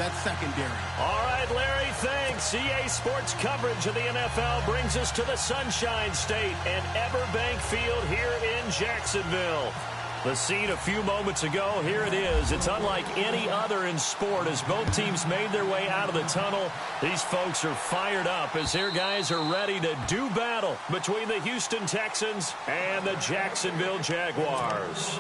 that secondary. All right, Larry, thanks. EA Sports coverage of the NFL brings us to the Sunshine State and Everbank Field here in Jacksonville. The scene a few moments ago, here it is. It's unlike any other in sport as both teams made their way out of the tunnel. These folks are fired up as their guys are ready to do battle between the Houston Texans and the Jacksonville Jaguars.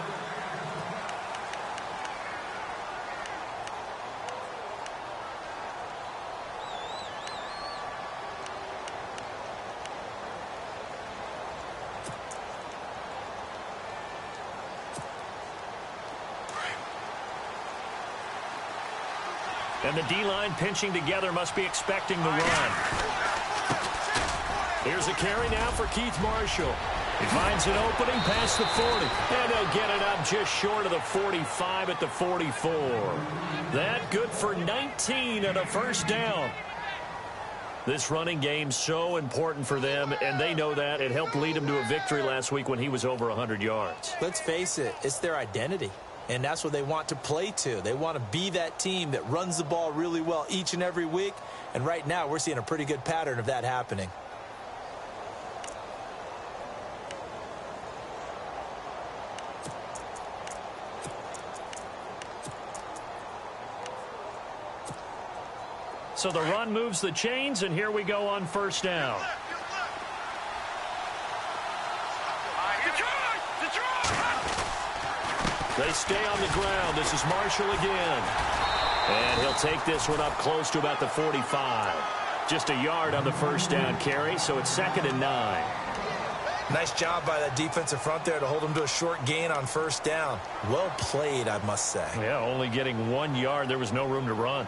And the D-line pinching together must be expecting the run. Here's a carry now for Keith Marshall. He finds an opening past the 40. And he'll get it up just short of the 45 at the 44. That good for 19 and a first down. This running game's so important for them, and they know that. It helped lead them to a victory last week when he was over 100 yards. Let's face it, it's their identity. And that's what they want to play to. They want to be that team that runs the ball really well each and every week. And right now, we're seeing a pretty good pattern of that happening. So the run moves the chains, and here we go on first down. They stay on the ground. This is Marshall again. And he'll take this one up close to about the 45. Just a yard on the first down carry, so it's 2nd and 9. Nice job by that defensive front there to hold him to a short gain on first down. Well played, I must say. Yeah, only getting 1 yard. There was no room to run.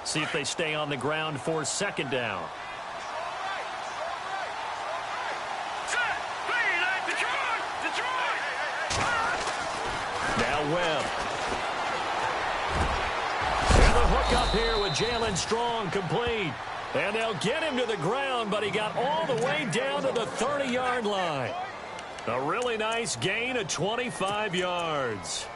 See if they stay on the ground for 2nd down. Now Webb. And the hook up here with Jalen Strong complete. And they'll get him to the ground, but he got all the way down to the 30-yard line. A really nice gain of 25 yards.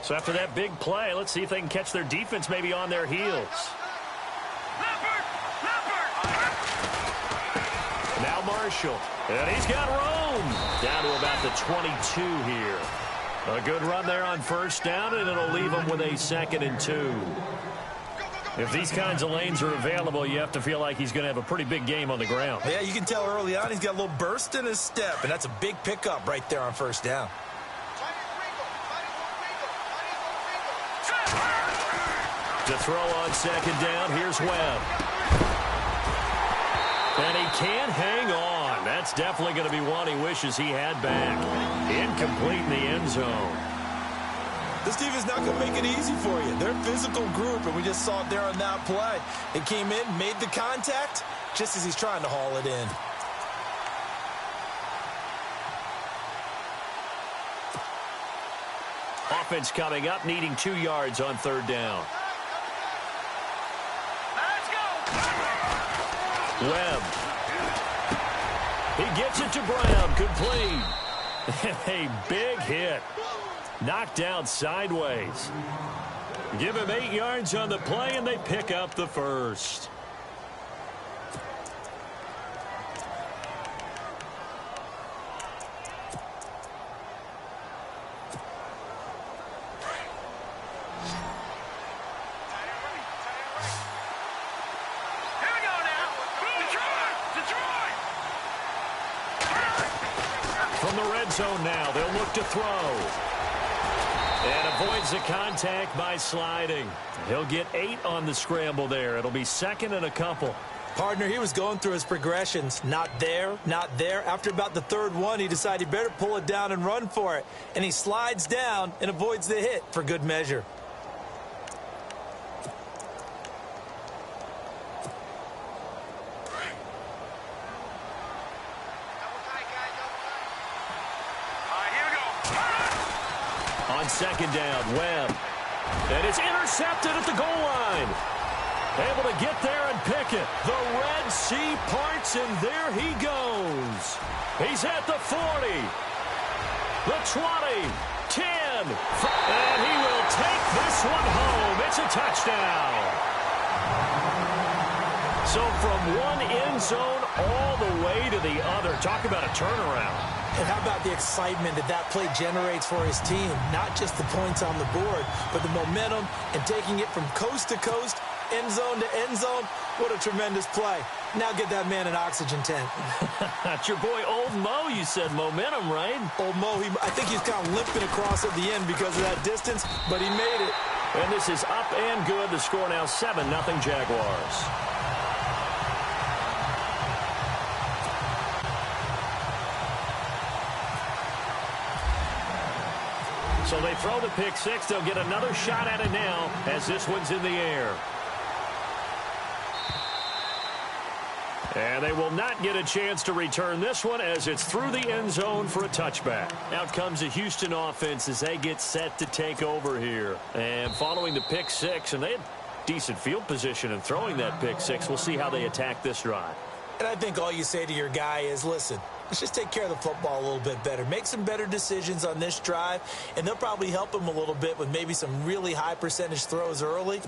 So after that big play, let's see if they can catch their defense maybe on their heels. Now Marshall. And he's got room. Down to about the 22 here. A good run there on first down, and it'll leave them with a 2nd and 2. If these kinds of lanes are available, you have to feel like he's going to have a pretty big game on the ground. Yeah, you can tell early on he's got a little burst in his step, and that's a big pickup right there on first down. To throw on 2nd down, here's Webb. And he can't hang on. That's definitely going to be one he wishes he had back. Incomplete in the end zone. This team is not going to make it easy for you. They're a physical group, and we just saw it there on that play. It came in, made the contact, just as he's trying to haul it in. Offense coming up, needing 2 yards on 3rd down. Webb. He gets it to Brown. Complete. A big hit. Knocked out sideways. Give him 8 yards on the play, and they pick up the first. Zone now. They'll look to throw. And avoids the contact by sliding. He'll get 8 on the scramble there. It'll be 2nd and a couple. Partner, he was going through his progressions. Not there, not there. After about the 3rd one, he decided he better pull it down and run for it. And he slides down and avoids the hit for good measure. On second down, Webb. And it's intercepted at the goal line. Able to get there and pick it. The Red Sea parts, and there he goes. He's at the 40, the 20, 10, and he will take this one home. It's a touchdown. So from one end zone all the way to the other. Talk about a turnaround. And how about the excitement that play generates for his team? Not just the points on the board, but the momentum and taking it from coast to coast, end zone to end zone. What a tremendous play. Now get that man an oxygen tank. That's your boy Old Mo. You said momentum, right? Old Mo, I think he's kind of limping across at the end because of that distance, but he made it. And this is up and good. The score now 7-0 Jaguars. So they throw the pick six. They'll get another shot at it now as this one's in the air. And they will not get a chance to return this one as it's through the end zone for a touchback. Out comes the Houston offense as they get set to take over here. And following the pick six, and they had decent field position in throwing that pick six. We'll see how they attack this drive. And I think all you say to your guy is, listen, let's just take care of the football a little bit better. Make some better decisions on this drive, and they'll probably help him a little bit with maybe some really high percentage throws early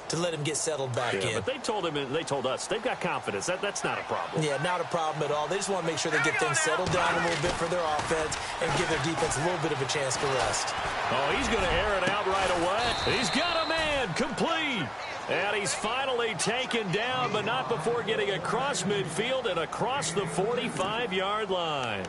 to let him get settled back in. But they told him, and they told us, they've got confidence. That's not a problem. Yeah, not a problem at all. They just want to make sure they get things settled down a little bit for their offense and give their defense a little bit of a chance to rest. Oh, he's going to air it out right away. He's got a man complete. And he's finally taken down, but not before getting across midfield and across the 45-yard line.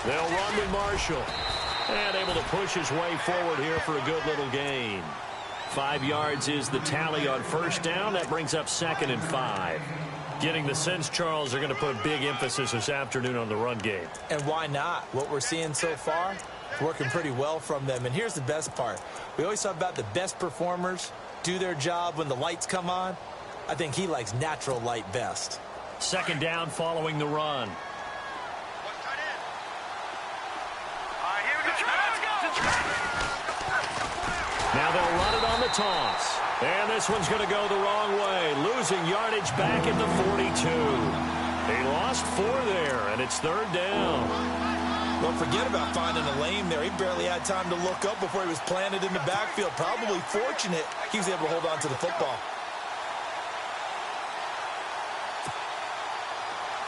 They'll run with Marshall. And able to push his way forward here for a good little gain. 5 yards is the tally on first down. That brings up 2nd and 5. Getting the sense, Charles, they're going to put a big emphasis this afternoon on the run game. And why not? What we're seeing so far, working pretty well from them. And here's the best part. We always talk about the best performers do their job when the lights come on. I think he likes natural light best. 2nd down following the run. Now they'll run it on the toss. And this one's going to go the wrong way. Losing yardage back at the 42. He lost 4 there, and it's 3rd down. Don't forget about finding a lane there. He barely had time to look up before he was planted in the backfield. Probably fortunate he was able to hold on to the football.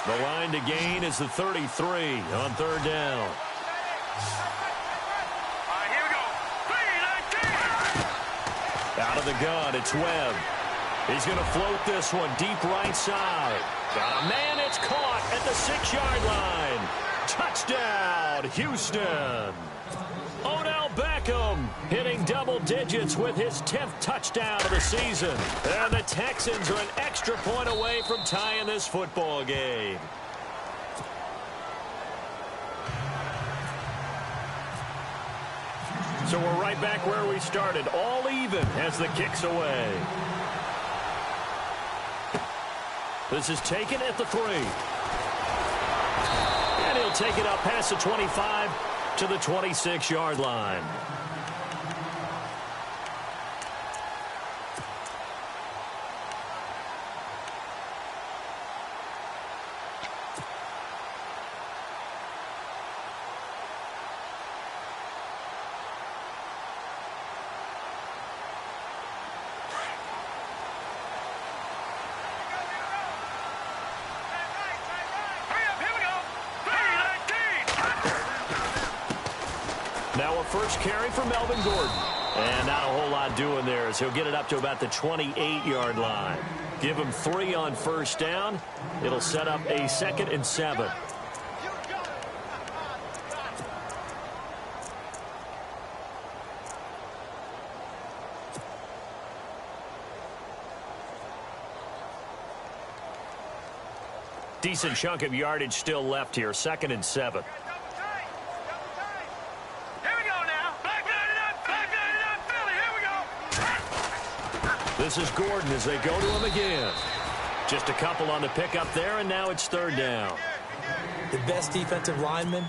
The line to gain is the 33 on 3rd down. Out of the gun, it's Webb. He's going to float this one deep right side. Got a man, it's caught at the 6-yard line. Touchdown, Houston. Odell Beckham hitting double digits with his 10th touchdown of the season. And the Texans are an extra point away from tying this football game. So we're right back where we started, all even as the kick's away. This is taken at the 3. And he'll take it up past the 25 to the 26-yard line. Now a first carry for Melvin Gordon. And not a whole lot doing there as he'll get it up to about the 28-yard line. Give him 3 on first down. It'll set up a 2nd and 7. Decent chunk of yardage still left here. 2nd and 7. This is Gordon as they go to him again. Just a couple on the pickup there, and now it's 3rd down. The best defensive linemen,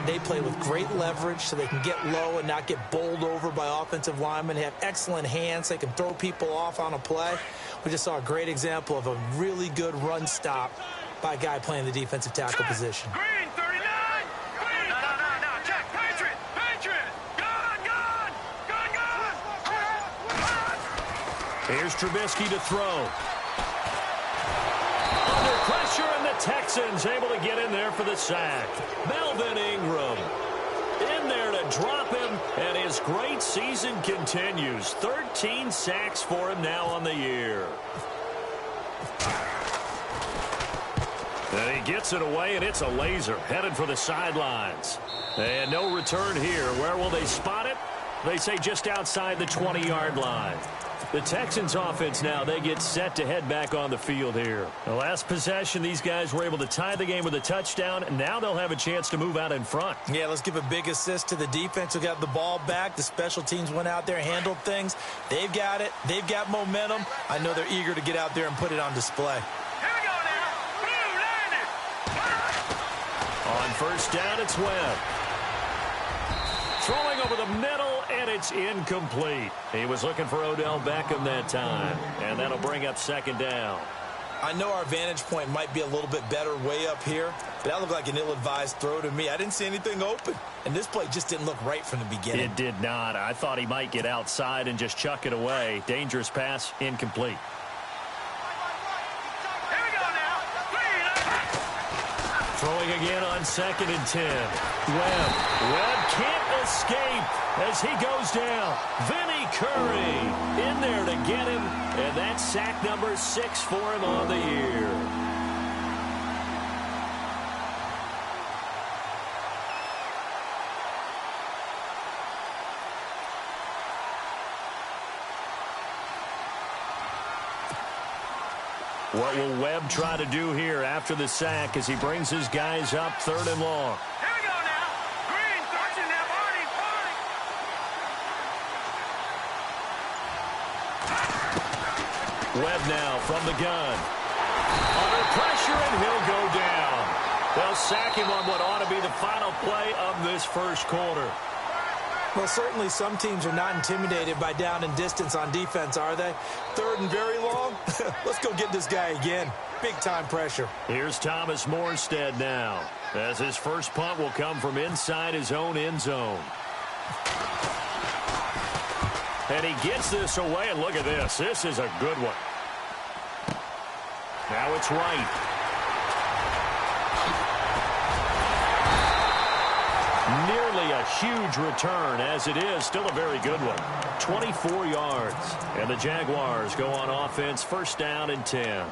they play with great leverage so they can get low and not get bowled over by offensive linemen. They have excellent hands. They can throw people off on a play. We just saw a great example of a really good run stop by a guy playing the defensive tackle position. Green, 39! Green! No, check, Patriot! Gone! Here's Trubisky to throw. Under pressure, and the Texans able to get in there for the sack. Melvin Ingram in there to drop him, and his great season continues. 13 sacks for him now on the year. And he gets it away, and it's a laser headed for the sidelines. And no return here. Where will they spot it? They say just outside the 20-yard line. The Texans offense now, they get set to head back on the field here. The last possession, these guys were able to tie the game with a touchdown, and now they'll have a chance to move out in front. Yeah, let's give a big assist to the defense who got the ball back. The special teams went out there, handled things. They've got it. They've got momentum. I know they're eager to get out there and put it on display. Here we go now. Blue, landed. On 1st down, it's Webb. Throwing over the middle, and it's incomplete. He was looking for Odell Beckham that time, and that'll bring up 2nd down. I know our vantage point might be a little bit better way up here, but that looked like an ill-advised throw to me. I didn't see anything open, and this play just didn't look right from the beginning. It did not. I thought he might get outside and just chuck it away. Dangerous pass, incomplete. Here we go now. Throwing again on 2nd and 10. Webb can't escape as he goes down. Vinny Curry in there to get him, and that's sack number 6 for him on the year. What will Webb try to do here after the sack as he brings his guys up 3rd and long? Here we go now. Green, touching that party. Webb now from the gun. Under pressure, and he'll go down. They'll sack him on what ought to be the final play of this 1st quarter. Well, certainly some teams are not intimidated by down and distance on defense, are they? 3rd and very long? Let's go get this guy again. Big-time pressure. Here's Thomas Morstead now, as his first punt will come from inside his own end zone. And he gets this away, and look at this. This is a good one. Now it's Wright. Nearly a huge return, as it is still a very good one. 24 yards. And the Jaguars go on offense, 1st down and 10.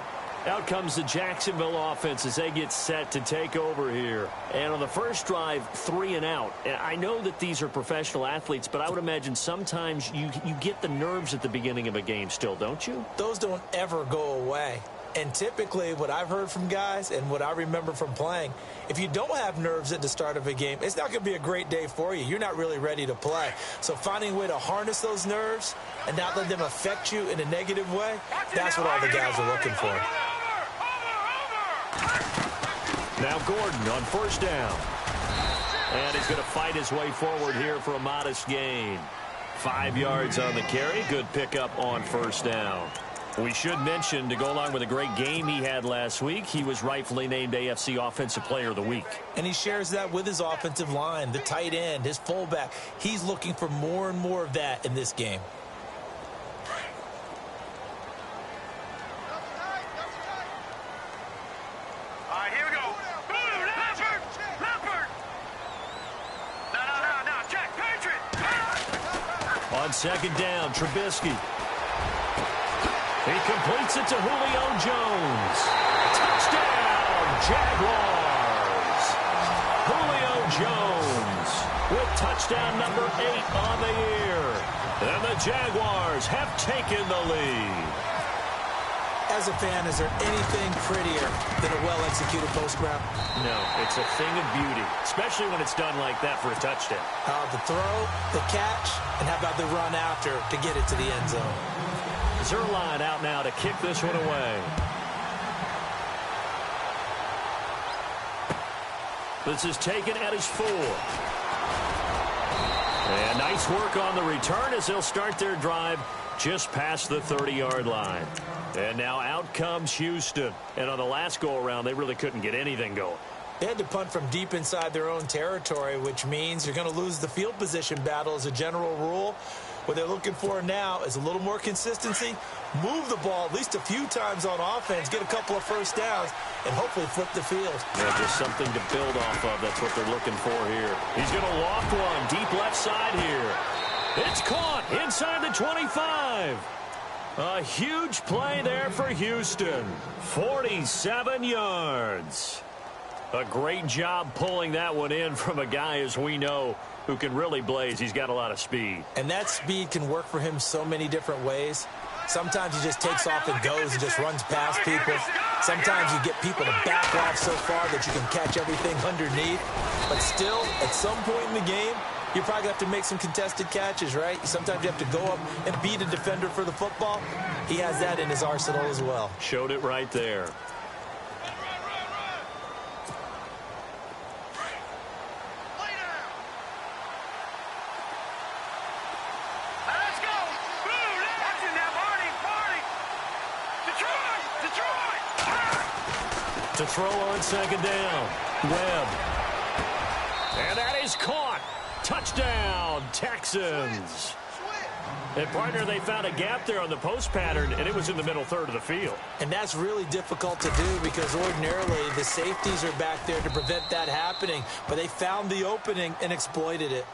Out comes the Jacksonville offense as they get set to take over here. And on the first drive, 3 and out. I know that these are professional athletes, but I would imagine sometimes you get the nerves at the beginning of a game still, don't you? Those don't ever go away. And typically what I've heard from guys and what I remember from playing, if you don't have nerves at the start of a game, it's not going to be a great day for you. You're not really ready to play. So finding a way to harness those nerves and not let them affect you in a negative way, that's what all the guys are looking for. Now Gordon on 1st down. And he's going to fight his way forward here for a modest gain. 5 yards on the carry. Good pickup on 1st down. We should mention, to go along with a great game he had last week, he was rightfully named AFC Offensive Player of the Week. And he shares that with his offensive line, the tight end, his fullback. He's looking for more and more of that in this game. All right, here we go. Leopard. No. Check, Patriot. On 2nd down, Trubisky. He completes it to Julio Jones. Touchdown, Jaguars. Julio Jones with touchdown number 8 on the year. And the Jaguars have taken the lead. As a fan, is there anything prettier than a well-executed post route? No, it's a thing of beauty, especially when it's done like that for a touchdown. The throw, the catch, and how about the run after to get it to the end zone? Zerline out now to kick this one away. This is taken at his 4. And nice work on the return as they'll start their drive just past the 30-yard line. And now out comes Houston. And on the last go-around, they really couldn't get anything going. They had to punt from deep inside their own territory, which means you're going to lose the field position battle as a general rule. What they're looking for now is a little more consistency, move the ball at least a few times on offense, get a couple of first downs, and hopefully flip the field. Yeah, just something to build off of. That's what they're looking for here. He's going to loft one deep left side here. It's caught inside the 25. A huge play there for Houston. 47 yards. A great job pulling that one in from a guy, as we know, who can really blaze. He's got a lot of speed. And that speed can work for him so many different ways. Sometimes he just takes off and goes and just runs past people. Sometimes you get people to back off so far that you can catch everything underneath. But still, at some point in the game, you probably have to make some contested catches, right? Sometimes you have to go up and beat a defender for the football. He has that in his arsenal as well. Showed it right there. Let's go. Boom. Watching that, Detroit. To throw on second down. Webb. And that is caught. Touchdown, Texans. And, partner, they found a gap there on the post pattern, and it was in the middle third of the field. And that's really difficult to do because ordinarily the safeties are back there to prevent that happening. But they found the opening and exploited it.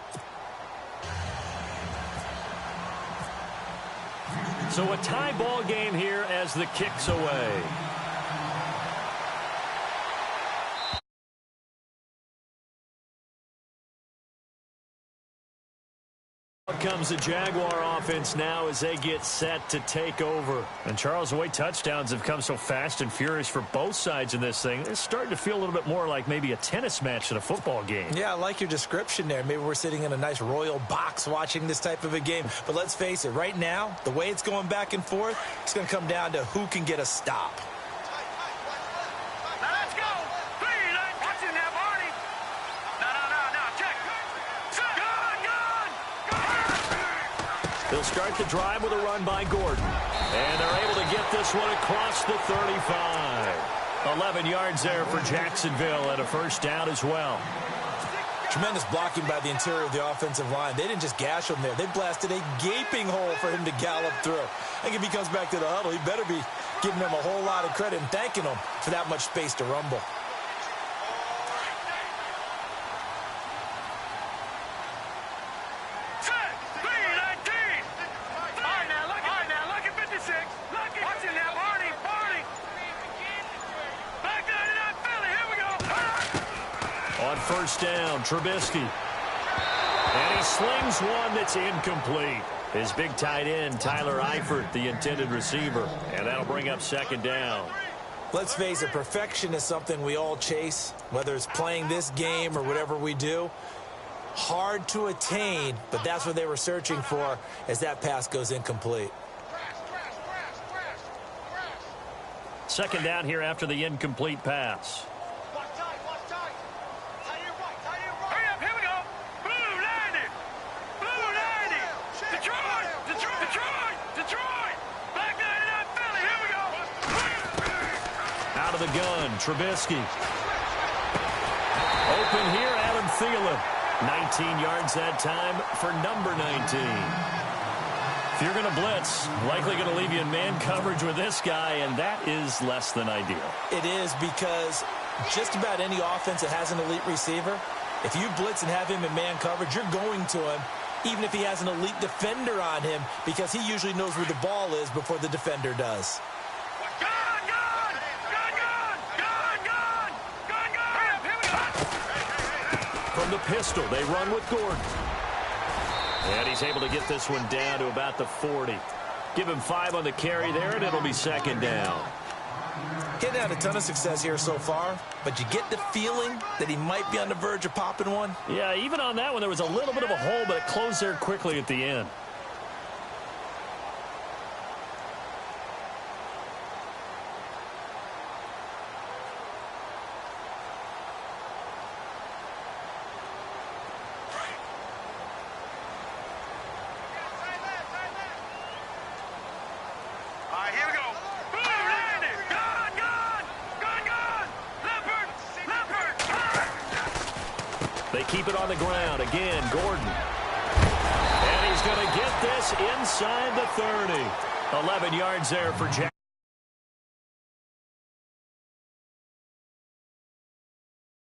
So a tie ball game here as the kick's away. Out comes the Jaguar offense now as they get set to take over. And, Charles, the way touchdowns have come so fast and furious for both sides in this thing, it's starting to feel a little bit more like maybe a tennis match than a football game. Yeah, I like your description there. Maybe we're sitting in a nice royal box watching this type of a game. But let's face it, right now, the way it's going back and forth, it's going to come down to who can get a stop. Let's go. Watching that, Marty. No. Check. They'll start the drive with a run by Gordon. And they're able to get this one across the 35. 11 yards there for Jacksonville and a first down as well. Tremendous blocking by the interior of the offensive line. They didn't just gash him there. They blasted a gaping hole for him to gallop through. I think if he comes back to the huddle, he better be giving them a whole lot of credit and thanking them for that much space to rumble. First down, Trubisky. And he slings one that's incomplete. His big tight end, Tyler Eifert, the intended receiver. And that'll bring up second down. Let's face it, perfection is something we all chase, whether it's playing this game or whatever we do. Hard to attain, but that's what they were searching for as that pass goes incomplete. Second down here after the incomplete pass. Out of the gun, Trubisky. Open here, Adam Thielen. 19 yards that time for number 19. If you're going to blitz, likely going to leave you in man coverage with this guy, and that is less than ideal. It is because just about any offense that has an elite receiver, if you blitz and have him in man coverage, you're going to him, even if he has an elite defender on him, because he usually knows where the ball is before the defender does. From the pistol, they run with Gordon. And he's able to get this one down to about the 40. Give him 5 on the carry there, and it'll be second down. He hadn't had a ton of success here so far, but you get the feeling that he might be on the verge of popping one. Yeah, even on that one, there was a little bit of a hole, but it closed there quickly at the end. They keep it on the ground. Again, Gordon. And he's going to get this inside the 30. 11 yards there for Jack.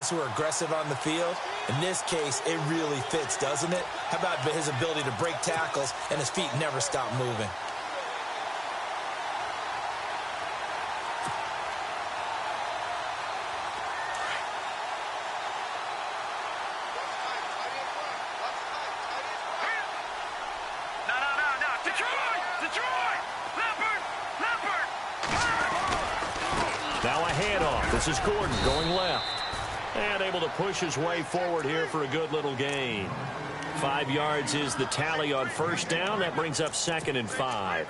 Who are aggressive on the field. In this case, it really fits, doesn't it? How about his ability to break tackles and his feet never stop moving? Now a handoff. This is Gordon going left. And able to push his way forward here for a good little gain. 5 yards is the tally on first down. That brings up 2nd and 5.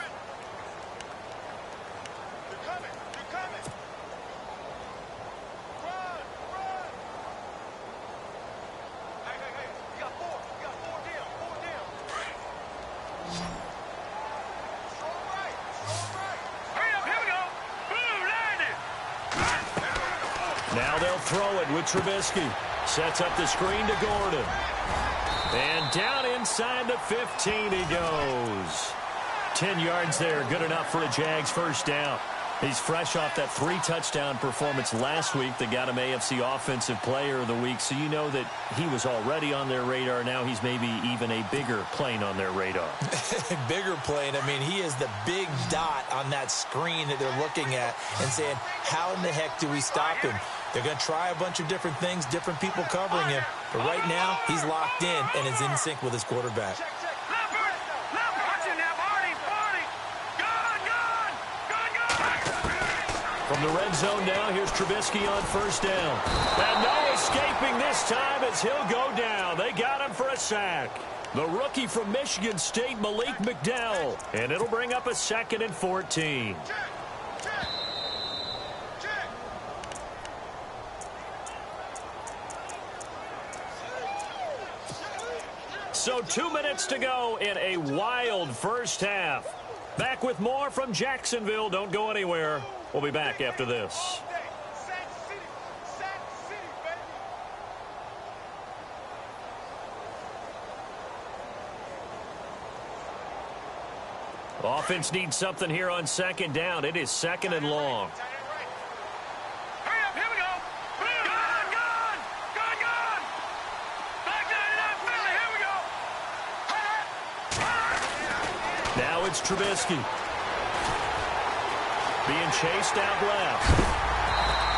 Now they'll throw it with Trubisky. Sets up the screen to Gordon. And down inside the 15 he goes. 10 yards there, good enough for a Jags first down. He's fresh off that 3-touchdown performance last week that got him AFC Offensive Player of the Week, so you know that he was already on their radar. Now he's maybe even a bigger plane on their radar. Bigger plane. I mean, he is the big dot on that screen that they're looking at and saying, how in the heck do we stop him? They're going to try a bunch of different things, different people covering him. But right now, he's locked in and is in sync with his quarterback. From the red zone now, here's Trubisky on first down. And no escaping this time as he'll go down. They got him for a sack. The rookie from Michigan State, Malik McDowell. And it'll bring up a 2nd and 14. So 2 minutes to go in a wild first half. Back with more from Jacksonville. Don't go anywhere. We'll be back after this. Offense needs something here on second down. It is 2nd and long. Now it's Trubisky. Being chased out left.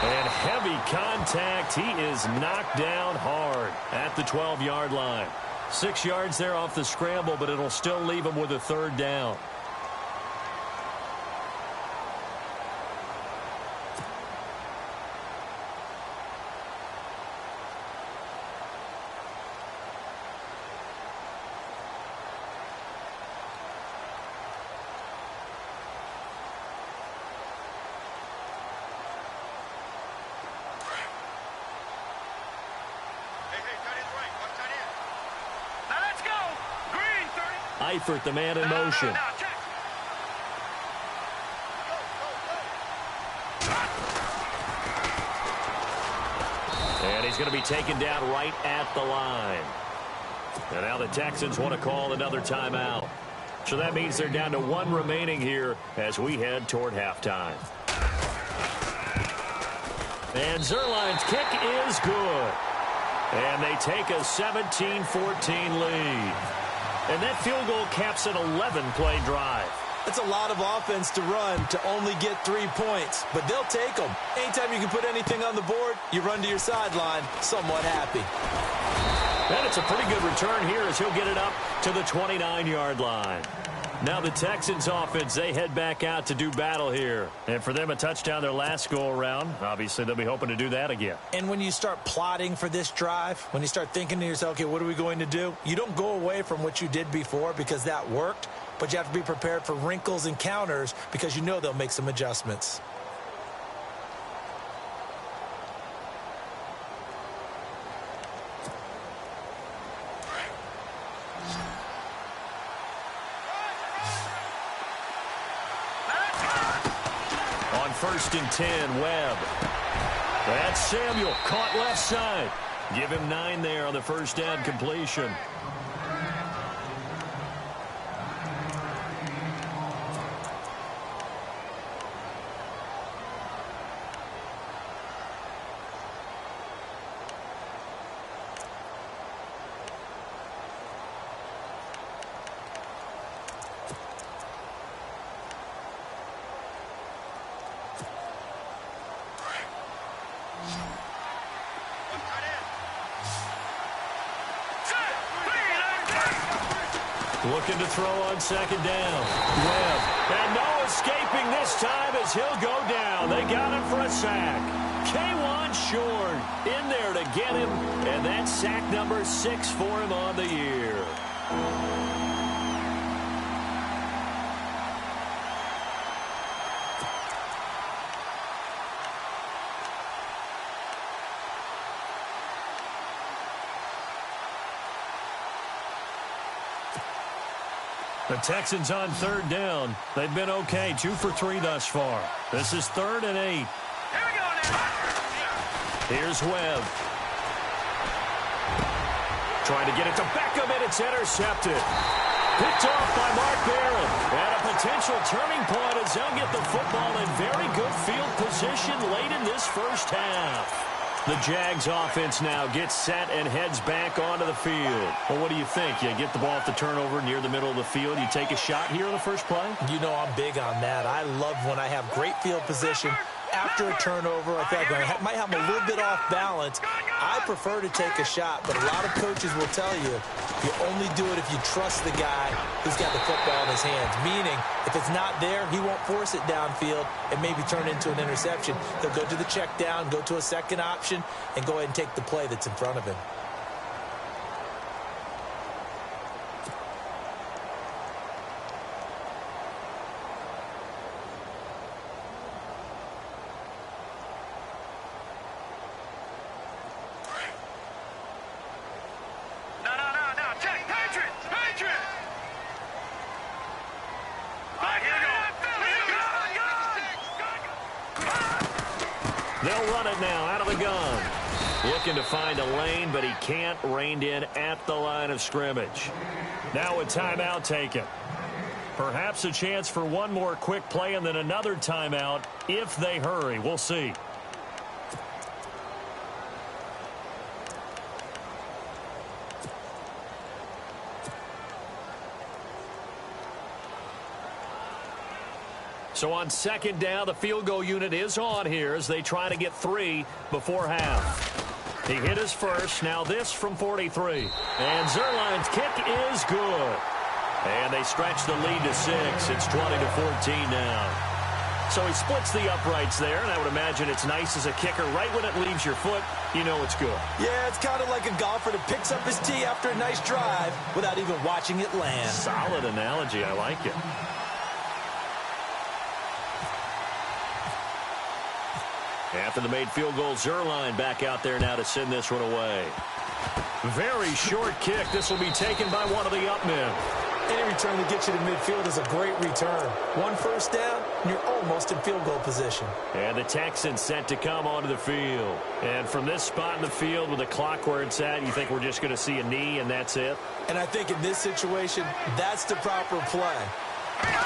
And heavy contact. He is knocked down hard at the 12-yard line. 6 yards there off the scramble, but it'll still leave him with a 3rd down. Eifert, the man in motion. And he's going to be taken down right at the line. And now the Texans want to call another timeout. So that means they're down to 1 remaining here as we head toward halftime. And Zerline's kick is good. And they take a 17-14 lead. And that field goal caps an 11-play drive. It's a lot of offense to run to only get 3 points, but they'll take them. Anytime you can put anything on the board, you run to your sideline somewhat happy. And it's a pretty good return here as he'll get it up to the 29-yard line. Now the Texans offense, they head back out to do battle here. And for them, a touchdown their last go-around. Obviously, they'll be hoping to do that again. And when you start plotting for this drive, when you start thinking to yourself, okay, what are we going to do? You don't go away from what you did before because that worked, but you have to be prepared for wrinkles and counters because you know they'll make some adjustments. First and 10, Webb. That's Samuel, caught left side. Give him 9 there on the first down completion. Looking to throw on second down. Webb. And no escaping this time as he'll go down. They got him for a sack. K1 Short in there to get him. And that's sack number 6 for him on the year. The Texans on third down. They've been okay, 2 for 3 thus far. This is 3rd and 8. Here we go now. Here's Webb. Trying to get it to Beckham, and it's intercepted. Picked off by Mark Barron. And a potential turning point as they'll get the football in very good field position late in this first half. The Jags offense now gets set and heads back onto the field. Well, what do you think? You get the ball off the turnover near the middle of the field. You take a shot here on the first play? You know I'm big on that. I love when I have great field position. After a turnover, I feel like I might have a little bit off balance. I prefer to take a shot, but a lot of coaches will tell you only do it if you trust the guy who's got the football in his hands. Meaning, if it's not there, he won't force it downfield and maybe turn it into an interception. He'll go to the check down, go to a second option, and go ahead and take the play that's in front of him. They'll run it now out of the gun. Looking to find a lane, but he can't. Reined in at the line of scrimmage. Now a timeout taken. Perhaps a chance for one more quick play and then another timeout if they hurry. We'll see. So on second down, the field goal unit is on here as they try to get 3 before half. He hit his first. Now this from 43. And Zerline's kick is good. And they stretch the lead to 6. It's 20-14 now. So he splits the uprights there, and I would imagine it's nice as a kicker. Right when it leaves your foot, you know it's good. Yeah, it's kind of like a golfer that picks up his tee after a nice drive without even watching it land. Solid analogy. I like it. After the made field goal, Zerline back out there now to send this one away. Very short kick. This will be taken by one of the up men. Any return that gets you to midfield is a great return. 1 first down, and you're almost in field goal position. And the Texans set to come onto the field. And from this spot in the field with the clock where it's at, you think we're just going to see a knee and that's it? And I think in this situation, that's the proper play.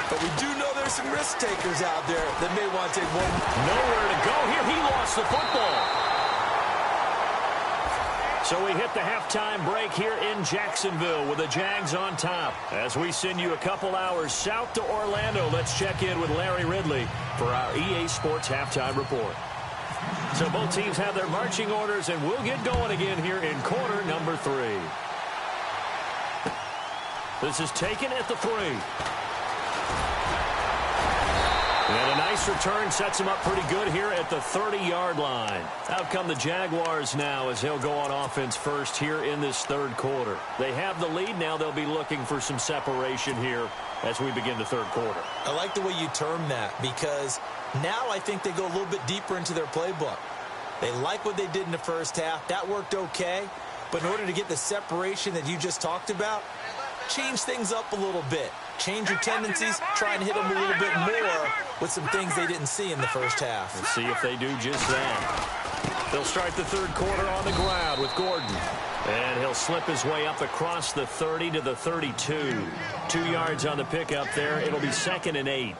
But we do know there's some risk takers out there that may want to take one. Nowhere to go here. He lost the football. So we hit the halftime break here in Jacksonville with the Jags on top. As we send you a couple hours south to Orlando, let's check in with Larry Ridley for our EA Sports Halftime Report. So both teams have their marching orders, and we'll get going again here in quarter number 3. This is taken at the 3. This return sets him up pretty good here at the 30-yard line. Out come the Jaguars now as they'll go on offense first here in this third quarter. They have the lead. Now they'll be looking for some separation here as we begin the third quarter. I like the way you term that because now I think they go a little bit deeper into their playbook. They like what they did in the first half. That worked okay. But in order to get the separation that you just talked about, change things up a little bit. Change your tendencies, try and hit them a little bit more with some things they didn't see in the first half. Let's see if they do just that. They'll start the third quarter on the ground with Gordon. And he'll slip his way up across the 30 to the 32. 2 yards on the pickup there. It'll be 2nd and 8.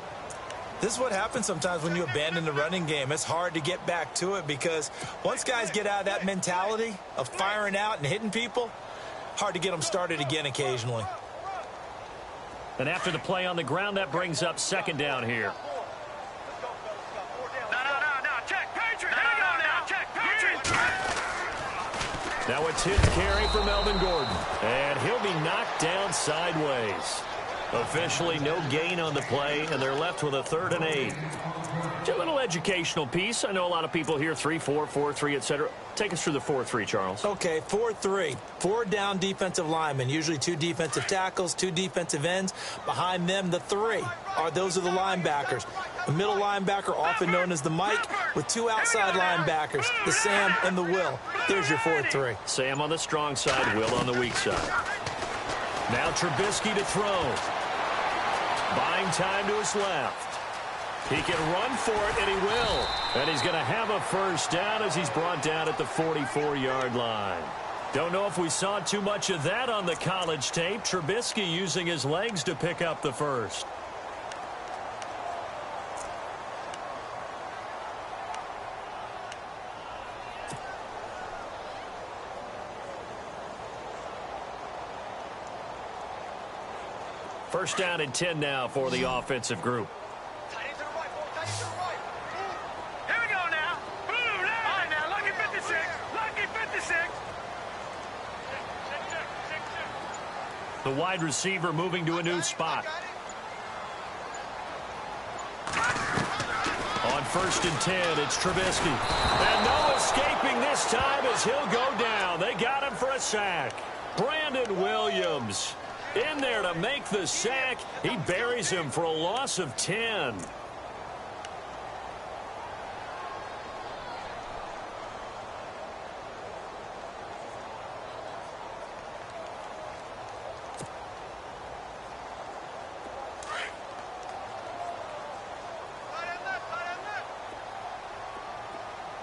This is what happens sometimes when you abandon the running game. It's hard to get back to it because once guys get out of that mentality of firing out and hitting people, hard to get them started again occasionally. And after the play on the ground, that brings up 2nd down here. Now it's hit carry for Melvin Gordon. And he'll be knocked down sideways. Officially no gain on the play, and they're left with a 3rd and 8. Just a little educational piece. I know a lot of people hear 3-4, 4-3, etc. Take us through the 4-3, Charles. Okay, 4-3. 4 down defensive linemen, usually 2 defensive tackles, 2 defensive ends. Behind them, the 3 those are the linebackers. The middle linebacker, often known as the Mike, with 2 outside linebackers, the Sam and the Will. There's your 4-3. Sam on the strong side, Will on the weak side. Now Trubisky to throw. Buying time to his left. He can run for it, and he will. And he's going to have a first down as he's brought down at the 44-yard line. Don't know if we saw too much of that on the college tape. Trubisky using his legs to pick up the first. First down and 10 now for the offensive group. Here we go now. Boom, now. All right, now, lucky 56. Lucky 56. The wide receiver moving to a new spot. On 1st and 10, it's Trubisky. And no escaping this time as he'll go down. They got him for a sack. Brandon Williams in there to make the sack. He buries him for a loss of 10.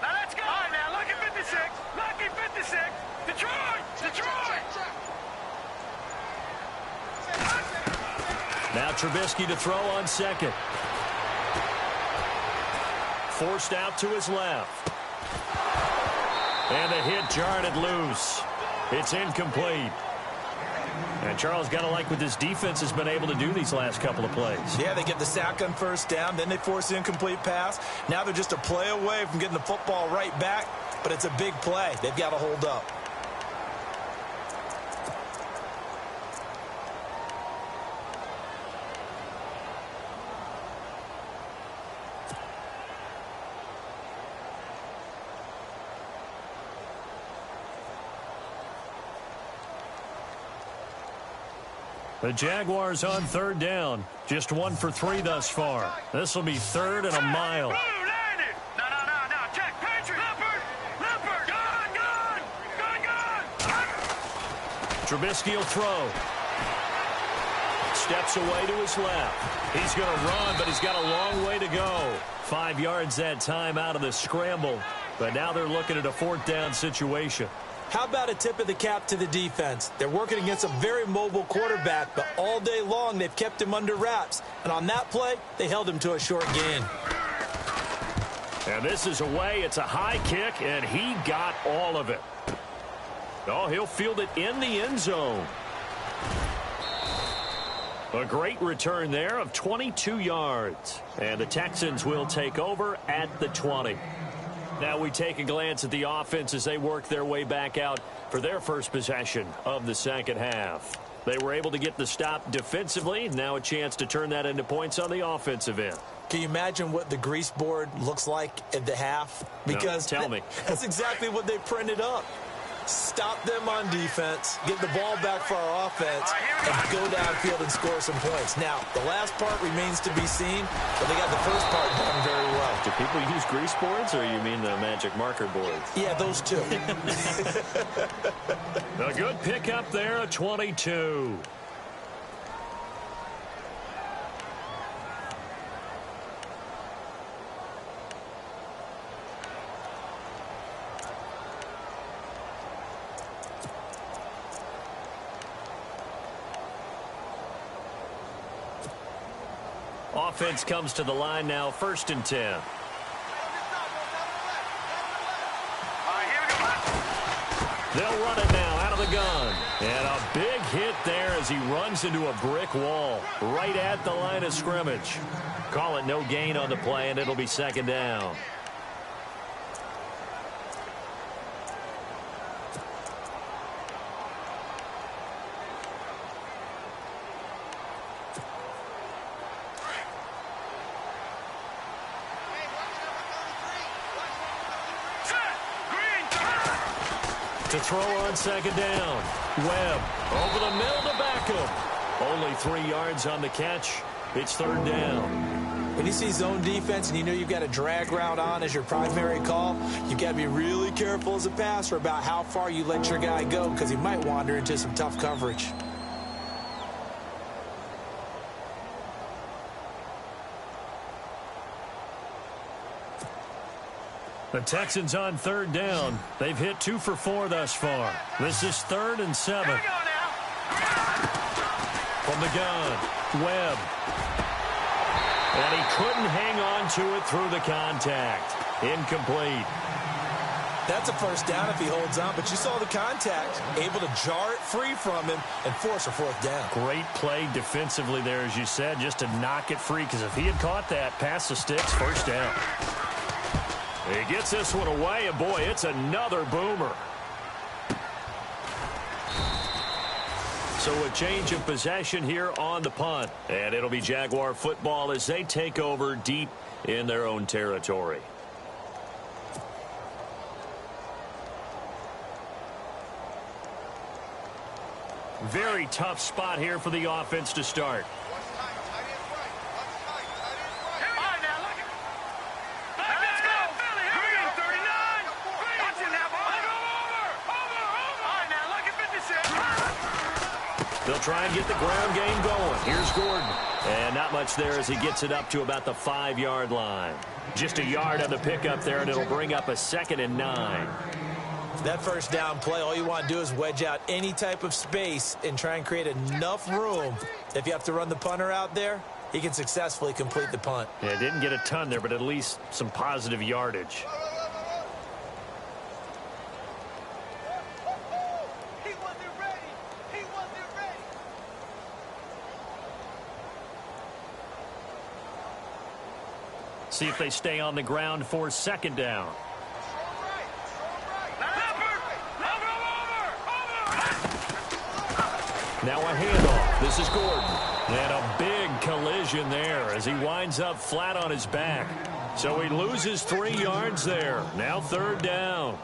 Now let's go. All right, now, lucky 56. Lucky 56. Detroit. Detroit. Now Trubisky to throw on 2nd. Forced out to his left. And the hit jarred it loose. It's incomplete. And Charles, got to like what this defense has been able to do these last couple of plays. Yeah, they get the sack on 1st down, then they force the incomplete pass. Now they're just a play away from getting the football right back, but it's a big play. They've got to hold up. The Jaguars on 3rd down. Just 1 for 3 thus far. This will be 3rd and a mile. Boom, landed. No. Check. Patriot. Leopard. Gone. Trubisky will throw. Steps away to his left. He's going to run, but he's got a long way to go. 5 yards that time out of the scramble. But now they're looking at a 4th down situation. How about a tip of the cap to the defense? They're working against a very mobile quarterback, but all day long they've kept him under wraps. And on that play, they held him to a short gain. And this is away. It's a high kick, and he got all of it. Oh, he'll field it in the end zone. A great return there of 22 yards. And the Texans will take over at the 20. Now we take a glance at the offense as they work their way back out for their first possession of the second half. They were able to get the stop defensively. Now a chance to turn that into points on the offensive end. Can you imagine what the grease board looks like at the half? Because no, tell me. That's exactly what they printed up. Stop them on defense, get the ball back for our offense, and go downfield and score some points. Now, the last part remains to be seen, but they got the first part done very well. Do people use grease boards, or you mean the magic marker boards? Yeah, those two. A good pickup there, a 22. Offense comes to the line now, 1st and 10. They'll run it now out of the gun. And a big hit there as he runs into a brick wall right at the line of scrimmage. Call it no gain on the play, and it'll be 2nd down. To throw on 2nd down. Webb over the middle to Beckham. Only 3 yards on the catch. It's 3rd down. When you see zone defense and you know you've got a drag route on as your primary call, you've got to be really careful as a passer about how far you let your guy go because he might wander into some tough coverage. The Texans on 3rd down. They've hit 2 for 4 thus far. This is 3rd and 7. From the gun, Webb. And he couldn't hang on to it through the contact. Incomplete. That's a 1st down if he holds on, but you saw the contact. Able to jar it free from him and force a 4th down. Great play defensively there, as you said, just to knock it free, because if he had caught that, pass the sticks, 1st down. He gets this one away, and boy, it's another boomer. So a change of possession here on the punt. And it'll be Jaguar football as they take over deep in their own territory. Very tough spot here for the offense to start. They'll try and get the ground game going. Here's Gordon. And not much there as he gets it up to about the 5-yard line. Just a yard on the pickup there, and it'll bring up a 2nd and 9. That 1st down play, all you want to do is wedge out any type of space and try and create enough room. If you have to run the punter out there, he can successfully complete the punt. Yeah, didn't get a ton there, but at least some positive yardage. See if they stay on the ground for 2nd down. Now a handoff. This is Gordon. And a big collision there as he winds up flat on his back. So he loses 3 yards there. Now 3rd down.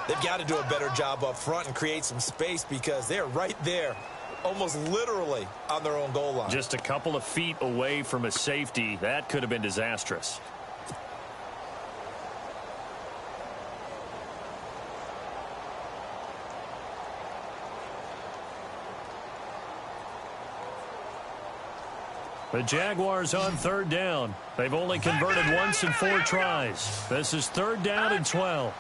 They've got to do a better job up front and create some space because they're right there, almost literally on their own goal line. Just a couple of feet away from a safety. That could have been disastrous. The Jaguars on 3rd down. They've only converted once in 4 tries. This is 3rd down and 12.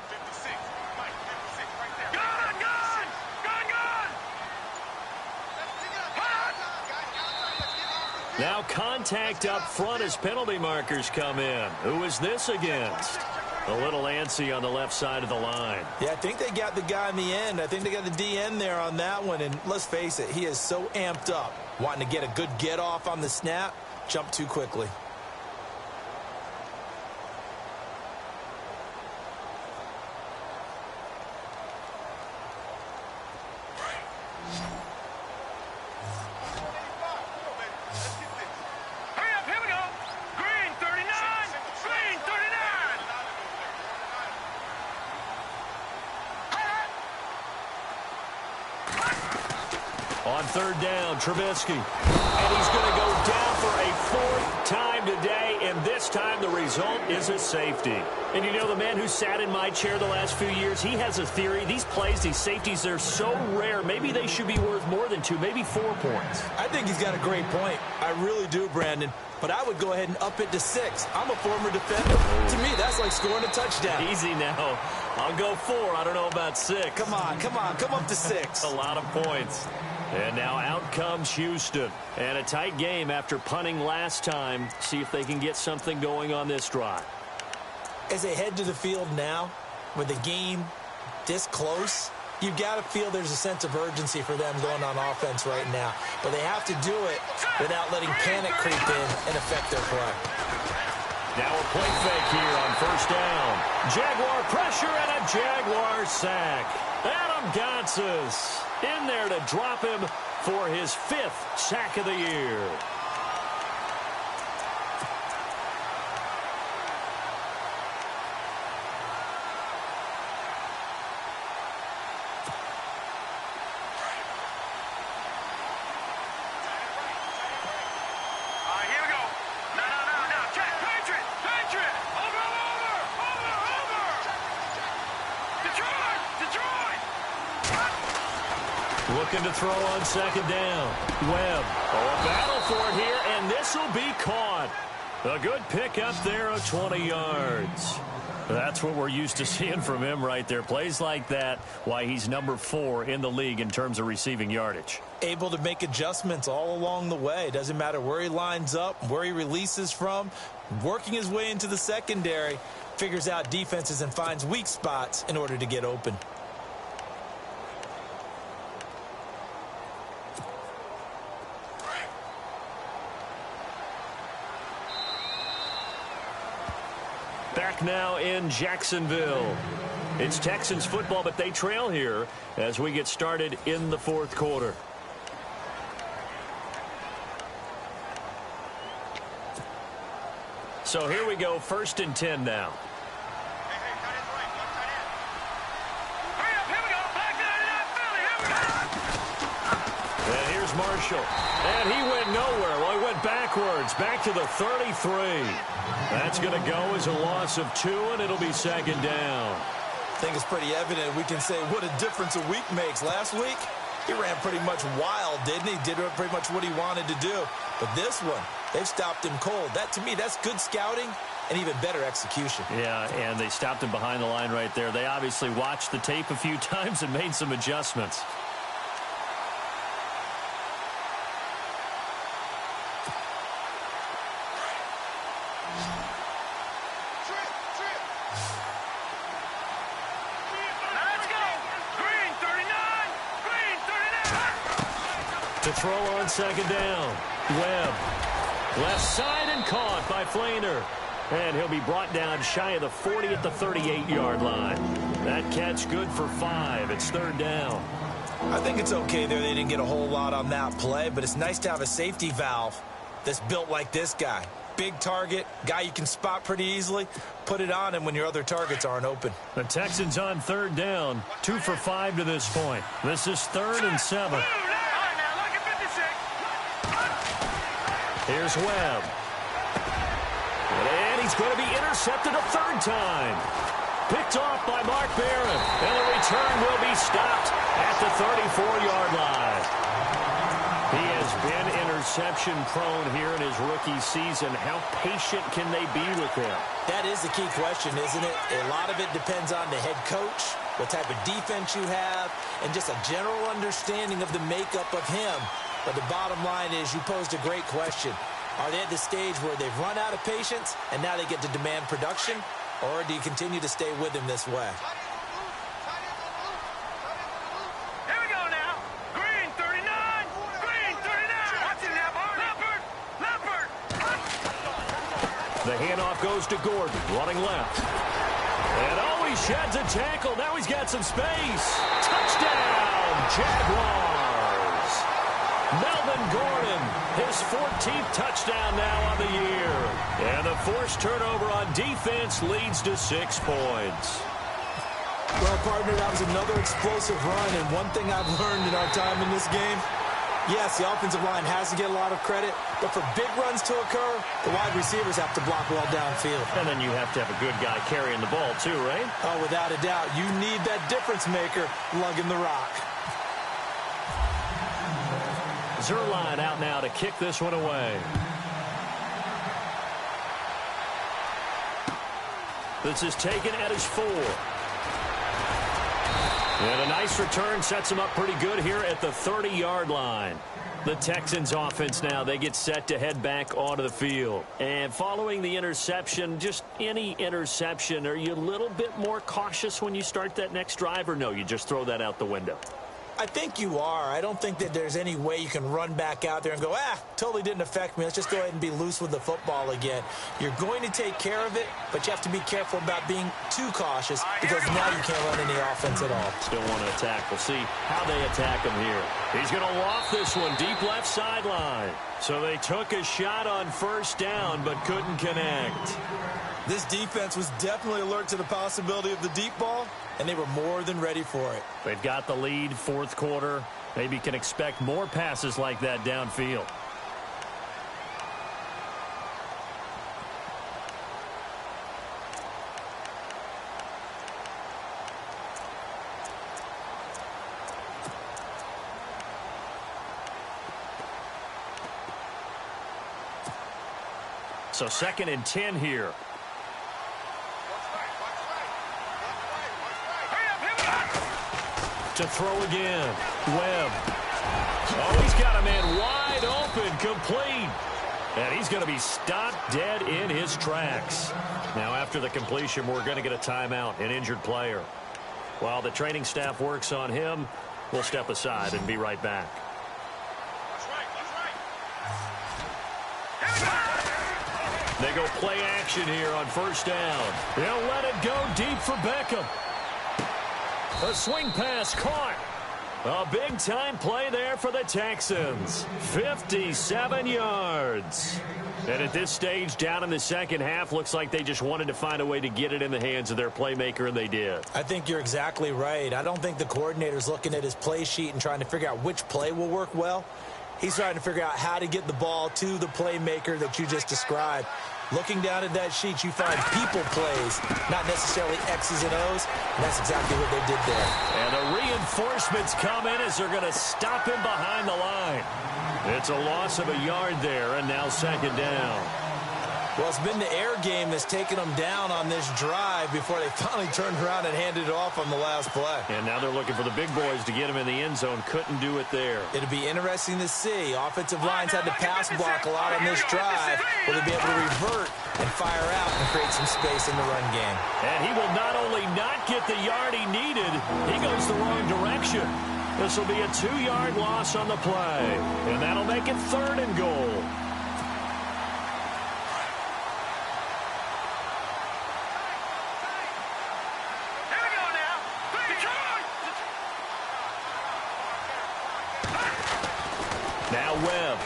Now contact up front as penalty markers come in. Who is this against? A little antsy on the left side of the line. Yeah, I think they got the guy in the end. I think they got the DN there on that one. And let's face it, he is so amped up, wanting to get a good get off on the snap, jump too quickly. On third down, Trubisky. And he's going to go down for a fourth time today, and this time the result is a safety. And you know, the man who sat in my chair the last few years, he has a theory. These plays, these safeties, they're so rare. Maybe they should be worth more than 2, maybe 4 points. I think he's got a great point. I really do, Brandon. But I would go ahead and up it to 6. I'm a former defender. To me, that's like scoring a touchdown. Easy now. I'll go 4. I don't know about 6. Come on. Come up to 6. A lot of points. And now out comes Houston. And a tight game after punting last time. See if they can get something going on this drive. As they head to the field now, with the game this close, you've got to feel there's a sense of urgency for them going on offense right now. But they have to do it without letting panic creep in and affect their play. Now a play fake here on first down. Jaguar pressure and a Jaguar sack. Adam Gotsis in there to drop him for his 5th sack of the year. Looking to throw on second down. Webb. A battle for it here, and this will be caught. A good pick up there of 20 yards. That's what we're used to seeing from him right there. Plays like that, why he's number 4 in the league in terms of receiving yardage. Able to make adjustments all along the way. Doesn't matter where he lines up, where he releases from. Working his way into the secondary, figures out defenses and finds weak spots in order to get open. Back now in Jacksonville. It's Texans football, but they trail here as we get started in the 4th quarter. So here we go, 1st and 10 now. And here's Marshall. And he went nowhere. Well, he went backwards, back to the 33. That's going to go as a loss of 2, and it'll be second down. I think it's pretty evident. We can say what a difference a week makes. Last week, he ran pretty much wild, didn't he? Did pretty much what he wanted to do. But this one, they've stopped him cold. That, to me, that's good scouting and even better execution. Yeah, and they stopped him behind the line right there. They obviously watched the tape a few times and made some adjustments. To throw on second down. Webb. Left side and caught by Flainer. And he'll be brought down shy of the 40 at the 38-yard line. That catch good for 5. It's 3rd down. I think it's okay there. They didn't get a whole lot on that play, but it's nice to have a safety valve that's built like this guy. Big target, guy you can spot pretty easily. Put it on him when your other targets aren't open. The Texans on 3rd down. 2 for 5 to this point. This is 3rd and 7. Here's Webb. And he's going to be intercepted a 3rd time. Picked off by Mark Barron. And the return will be stopped at the 34-yard line. He has been interception prone here in his rookie season. How patient can they be with him? That is the key question, isn't it? A lot of it depends on the head coach, what type of defense you have, and just a general understanding of the makeup of him. But the bottom line is you posed a great question. Are they at the stage where they've run out of patience and now they get to demand production? Or do you continue to stay with him this way? Here we go now. Green 39. Green 39. Watch it now, Leopard. Leopard. The handoff goes to Gordon, running left. And oh, he sheds a tackle. Now he's got some space. Touchdown, Jaguars. Melvin Gordon, his 14th touchdown now on the year. And the forced turnover on defense leads to 6 points. Well, partner, that was another explosive run. And one thing I've learned in our time in this game, Yes, the offensive line has to get a lot of credit, but for big runs to occur, the wide receivers have to block well downfield. And then you have to have a good guy carrying the ball too, right? Oh, without a doubt. You need that difference maker lugging the rock. Zerline out now to kick this one away. This is taken at his 4. And a nice return sets him up pretty good here at the 30-yard line. The Texans offense now, they get set to head back onto the field. And following the interception, just any interception, are you a little bit more cautious when you start that next drive, or no, you just throw that out the window? I think you are. I don't think that there's any way you can run back out there and go, totally didn't affect me. Let's just go ahead and be loose with the football again. You're going to take care of it, but you have to be careful about being too cautious because now you can't run any offense at all. Still want to attack. We'll see how they attack him here. He's going to loft this one deep left sideline. So they took a shot on first down but couldn't connect. This defense was definitely alert to the possibility of the deep ball, and they were more than ready for it. They've got the lead, fourth quarter. Maybe can expect more passes like that downfield. So 2nd and 10 here. To throw again. Webb. Oh, he's got a man wide open, complete. And he's going to be stopped dead in his tracks. Now, after the completion, we're going to get a timeout, an injured player. While the training staff works on him, we'll step aside and be right back. They go play action here on first down. They'll let it go deep for Beckham. A swing pass caught. A big-time play there for the Texans. 57 yards. And at this stage, down in the second half, looks like they just wanted to find a way to get it in the hands of their playmaker, and they did. I think you're exactly right. I don't think the coordinator's looking at his play sheet and trying to figure out which play will work well. He's trying to figure out how to get the ball to the playmaker that you just described. Looking down at that sheet, you find people plays, not necessarily X's and O's, and that's exactly what they did there. And the reinforcements come in as they're going to stop him behind the line. It's a loss of a yard there, and now 2nd down. Well, it's been the air game that's taken them down on this drive before they finally turned around and handed it off on the last play. And now they're looking for the big boys to get him in the end zone. Couldn't do it there. It'll be interesting to see. Offensive lines had to pass block a lot on this drive. Will they be able to revert and fire out and create some space in the run game? And he will not only not get the yard he needed, he goes the wrong direction. This will be a 2-yard loss on the play. And that'll make it 3rd and goal. Now Webb.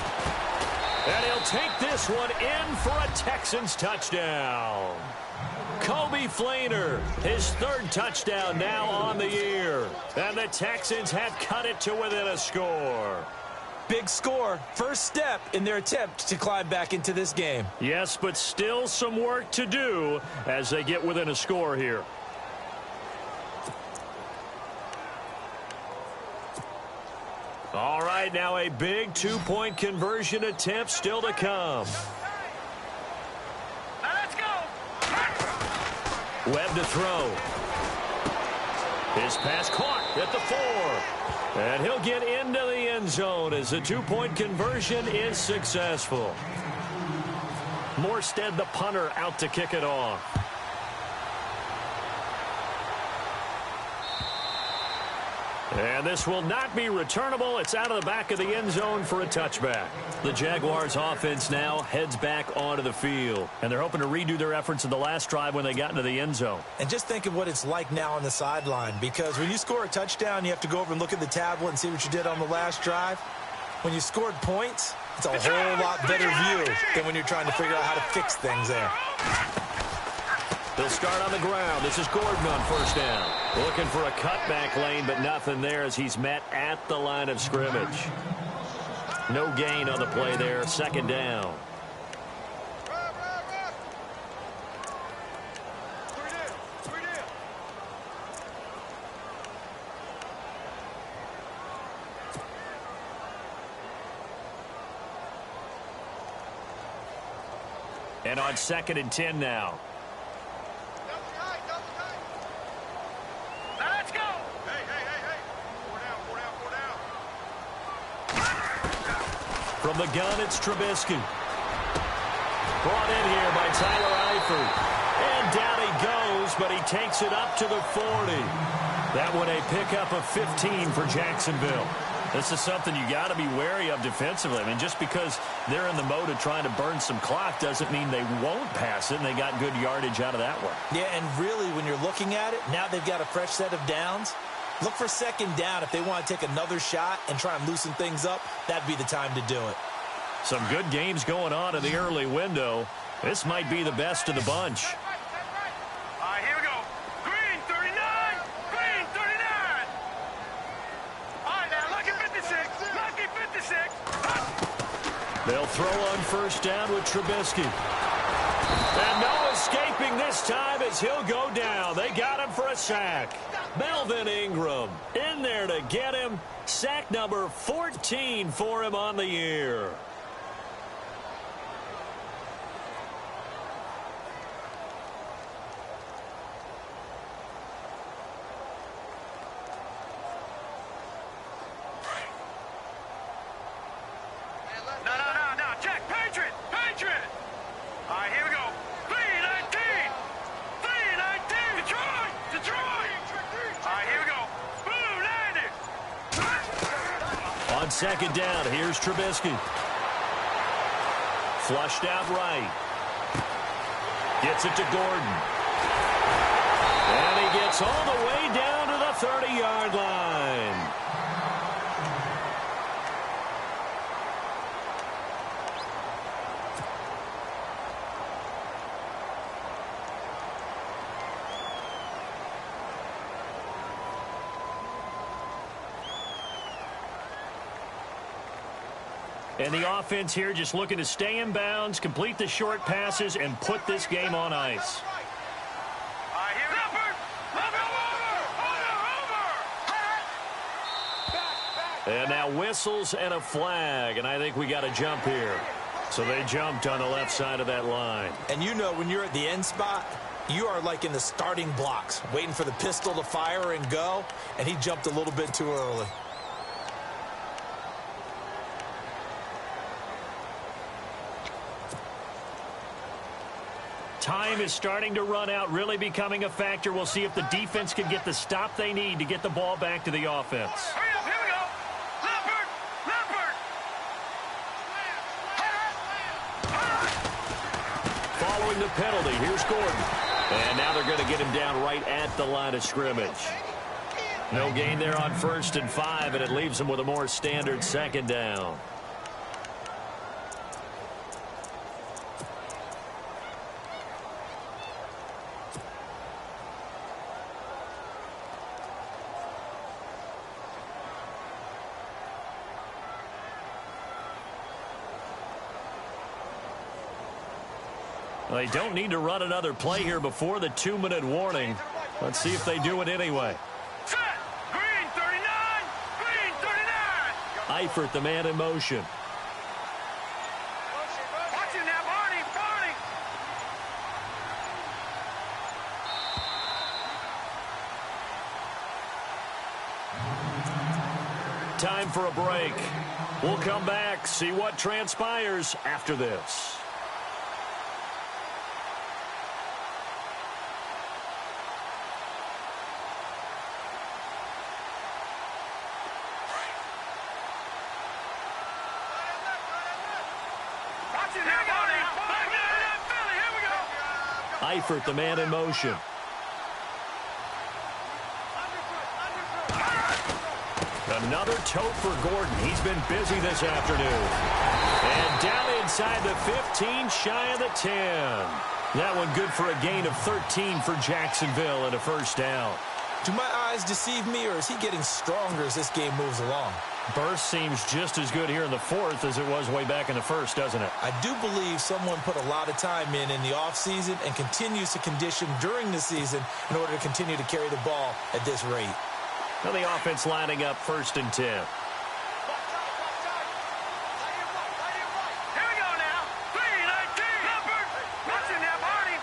And he'll take this one in for a Texans touchdown. Kobe Fleener, his 3rd touchdown now on the year. And the Texans have cut it to within a score. Big score. First step in their attempt to climb back into this game. Yes, but still some work to do as they get within a score here. All right, now a big 2-point conversion attempt still to come. Now let's go. Webb to throw. His pass caught at the 4. And he'll get into the end zone as the 2-point conversion is successful. Morstead, the punter, out to kick it off. And this will not be returnable. It's out of the back of the end zone for a touchback. The Jaguars offense now heads back onto the field. And they're hoping to redo their efforts in the last drive when they got into the end zone. And just think of what it's like now on the sideline. Because when you score a touchdown, you have to go over and look at the tablet and see what you did on the last drive. When you scored points, it's a whole lot better view than when you're trying to figure out how to fix things there. They'll start on the ground. This is Gordon on first down. Looking for a cutback lane, but nothing there as he's met at the line of scrimmage. No gain on the play there. Second down. And on 2nd and 10 now. Let's go. Hey. 4 down. From the gun, it's Trubisky. Brought in here by Tyler Eifert. And down he goes, but he takes it up to the 40. That one a pickup of 15 for Jacksonville. This is something you got to be wary of defensively. I mean, just because they're in the mode of trying to burn some clock doesn't mean they won't pass it, and they got good yardage out of that one. Yeah, and really, when you're looking at it, now they've got a fresh set of downs. Look for 2nd down. If they want to take another shot and try and loosen things up, that'd be the time to do it. Some good games going on in the early window. This might be the best of the bunch. All right, here we go. Green 39. Green 39. All right, now, lucky 56. Lucky 56. They'll throw on 1st down with Trubisky. And no escaping this time as he'll go down. They got him for a sack. Melvin Ingram in there to get him. Sack number 14 for him on the year. No. Check. Patriot. All right, here we go. 319. 319. Detroit. All right, here we go. Boom, landed. On 2nd down, here's Trubisky. Flushed out right. Gets it to Gordon. And he gets all the way down to the 30-yard line. And the offense here just looking to stay in bounds, complete the short passes, and put this game on ice. All right, here we go. Over. And now whistles and a flag, and I think we got a jump here. So they jumped on the left side of that line. And you know when you're at the end spot, you are like in the starting blocks, waiting for the pistol to fire and go, and he jumped a little bit too early. Time is starting to run out, really becoming a factor. We'll see if the defense can get the stop they need to get the ball back to the offense. Hurry up, here we go. Leopard. Following the penalty, here's Gordon. And now they're going to get him down right at the line of scrimmage. No gain there on 1st and 5, and it leaves them with a more standard 2nd down. They don't need to run another play here before the 2-minute warning. Let's see if they do it anyway. Set. Green 39. Green 39. Eifert, the man in motion. Watch it now, Barney. Time for a break. We'll come back, see what transpires after this. Eifert, the man in motion. Another tote for Gordon. He's been busy this afternoon. And down inside the 15, shy of the 10. That one good for a gain of 13 for Jacksonville and a 1st down. Do my eyes deceive me, or is he getting stronger as this game moves along? Burst seems just as good here in the fourth as it was way back in the first, doesn't it? I do believe someone put a lot of time in the offseason and continues to condition during the season in order to continue to carry the ball at this rate. Now the offense lining up 1st and 10. Here we go now. 3-19. Leopard. Watch it now, Barney.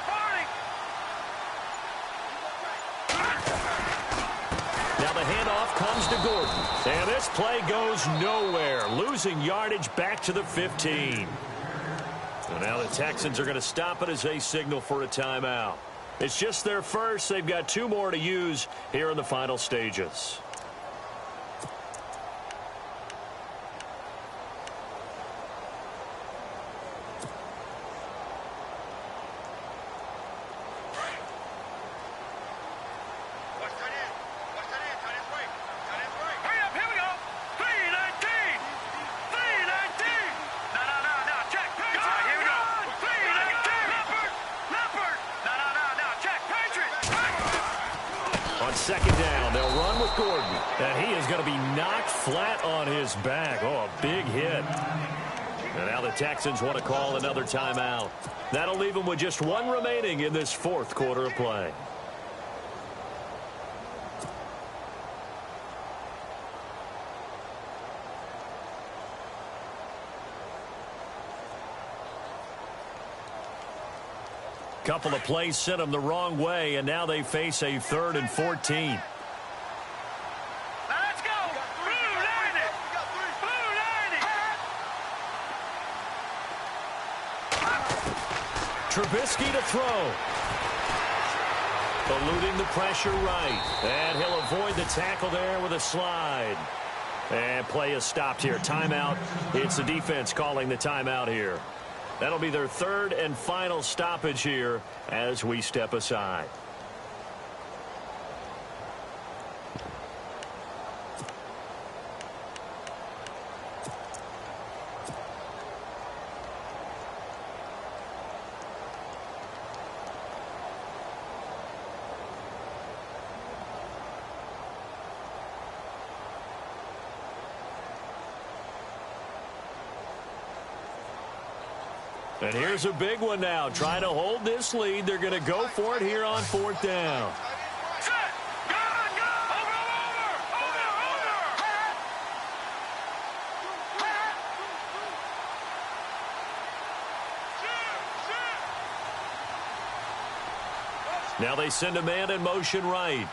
Now the handoff comes to Gordon. And this play goes nowhere. Losing yardage back to the 15. And now the Texans are going to stop it as they signal for a timeout. It's just their first. They've got 2 more to use here in the final stages. Second down, they'll run with Gordon. And he is going to be knocked flat on his back. Oh, a big hit. And now the Texans want to call another timeout. That'll leave them with just 1 remaining in this 4th quarter of play. Couple of plays sent them the wrong way, and now they face a 3rd and 14. Let's go. Blue 90. Blue 90. Trubisky to throw. Eluding the pressure right. And he'll avoid the tackle there with a slide. And play is stopped here. Timeout. It's the defense calling the timeout here. That'll be their 3rd and final stoppage here as we step aside. And here's a big one now. Trying to hold this lead. They're going to go for it here on 4th down. Set. Go. Now they send a man in motion right.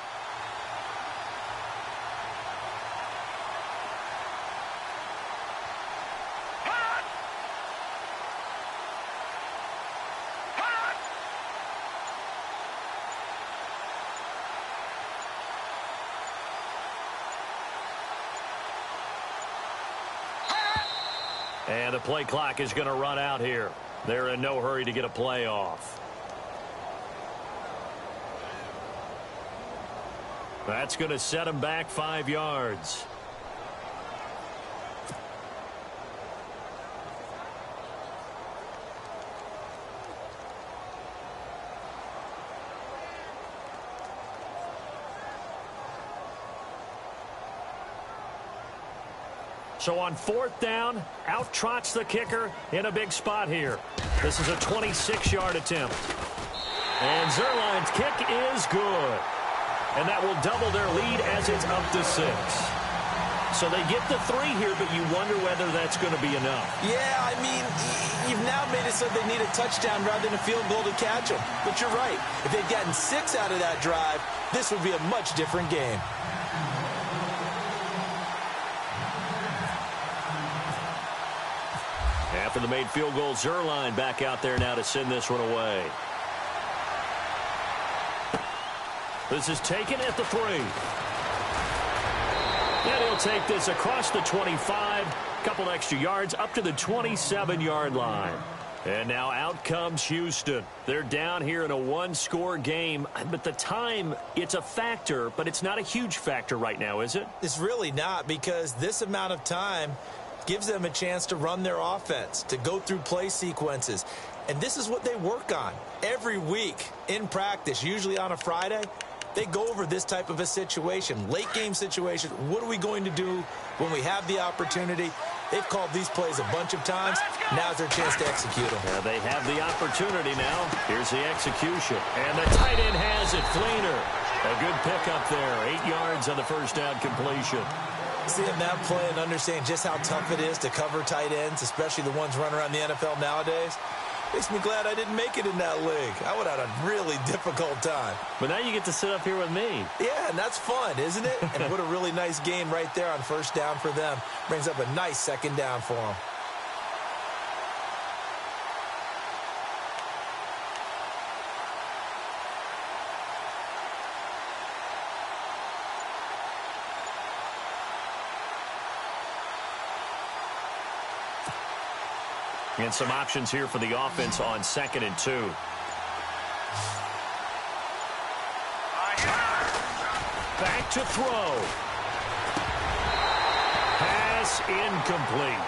And the play clock is going to run out here. They're in no hurry to get a play off. That's going to set them back 5 yards. So on 4th down, out trots the kicker in a big spot here. This is a 26-yard attempt. And Zerline's kick is good. And that will double their lead as it's up to 6. So they get the 3 here, but you wonder whether that's going to be enough. Yeah, I mean, you've now made it so they need a touchdown rather than a field goal to catch them. But you're right. If they'd gotten 6 out of that drive, this would be a much different game. After the made field goal, Zerline back out there now to send this one away. This is taken at the 3. And he'll take this across the 25. Couple extra yards up to the 27-yard line. And now out comes Houston. They're down here in a 1-score game. But the time, it's a factor, but it's not a huge factor right now, is it? It's really not, because this amount of time gives them a chance to run their offense, to go through play sequences. And this is what they work on every week in practice, usually on a Friday. they go over this type of a situation, late game situation. What are we going to do when we have the opportunity? They've called these plays a bunch of times. Now's their chance to execute them. Yeah, they have the opportunity now. Here's the execution. And the tight end has it, Fleener. A good pickup there. 8 yards on the first down completion. Seeing that play and understanding just how tough it is to cover tight ends, especially the ones running around the NFL nowadays, makes me glad I didn't make it in that league. I would have had a really difficult time. But now you get to sit up here with me. Yeah, and that's fun, isn't it? And what a really nice gain right there on first down for them. Brings up a nice second down for them. And some options here for the offense on 2nd and 2. Back to throw. Pass incomplete.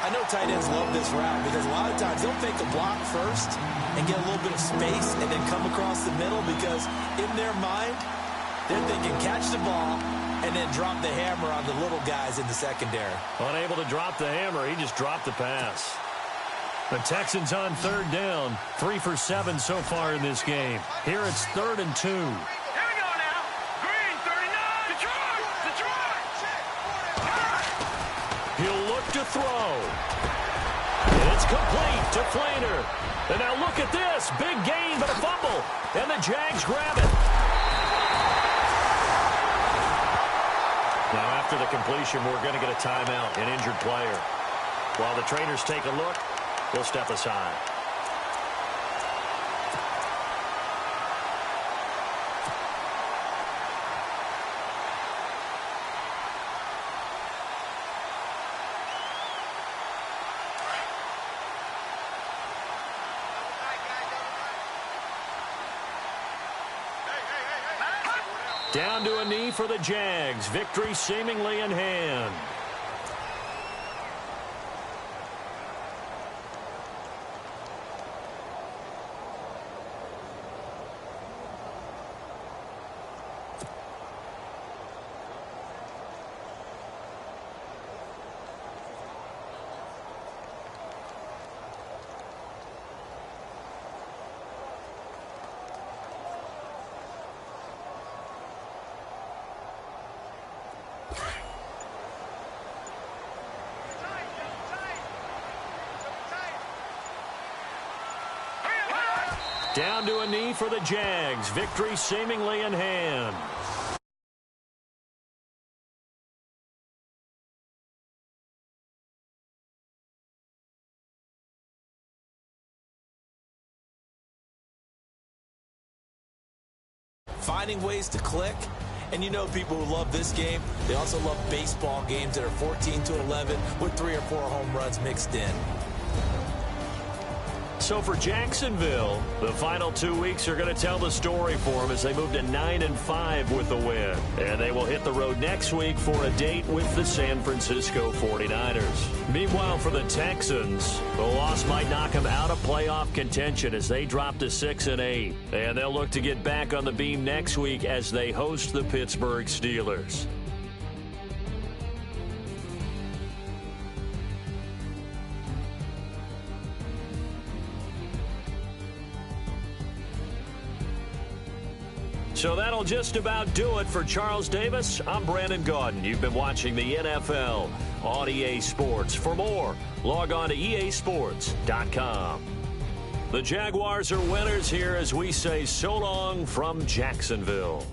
I know tight ends love this route because a lot of times they'll fake a block first and get a little bit of space and then come across the middle because in their mind, they're thinking catch the ball and then drop the hammer on the little guys in the secondary. Unable to drop the hammer, he just dropped the pass. The Texans on 3rd down. 3 for 7 so far in this game. Here it's 3rd and 2. Here we go now. Green, 39. Detroit. He'll look to throw. And it's complete to Fleener. And now look at this. Big gain, but a fumble. And the Jags grab it. Now after the completion, we're going to get a timeout, an injured player. While the trainers take a look, we'll step aside. Down to a knee for the Jags. Victory seemingly in hand. Down to a knee for the Jags. Victory seemingly in hand. Finding ways to click. And you know people who love this game, they also love baseball games that are 14-11 with 3 or 4 home runs mixed in. So for Jacksonville, the final 2 weeks are going to tell the story for them as they move to 9-5 with the win. And they will hit the road next week for a date with the San Francisco 49ers. Meanwhile, for the Texans, the loss might knock them out of playoff contention as they drop to 6-8. And they'll look to get back on the beam next week as they host the Pittsburgh Steelers. So that'll just about do it for Charles Davis. I'm Brandon Gaudin. You've been watching the NFL on EA Sports. For more, log on to easports.com. The Jaguars are winners here as we say so long from Jacksonville.